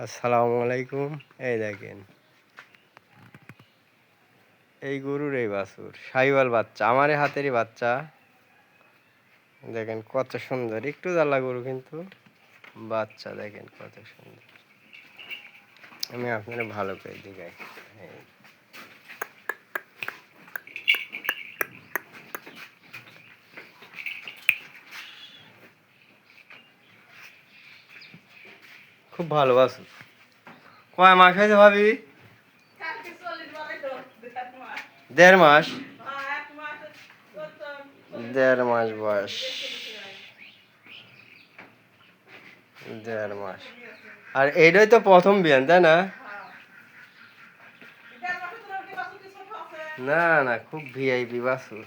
আসসালামু আলাইকুম। এই দেখেন, এই গরুর এই বাছুর শাহিওয়াল বাচ্চা, আমারই হাতেরই বাচ্চা। দেখেন কত সুন্দর, একটু জ্বালা গরু কিন্তু বাচ্চা দেখেন কত সুন্দর। আমি আপনারা ভালো করে দেখাই। এই খুব ভালো বাছুর। কয় মাস হয়েছে ভাবি? 1.5 মাস। 1.5 মাস বয়স। 1.5 মাস। আর এইটাই তো প্রথম বিয়ান, তাই না? না না, খুব ভিআইপি বাছুর।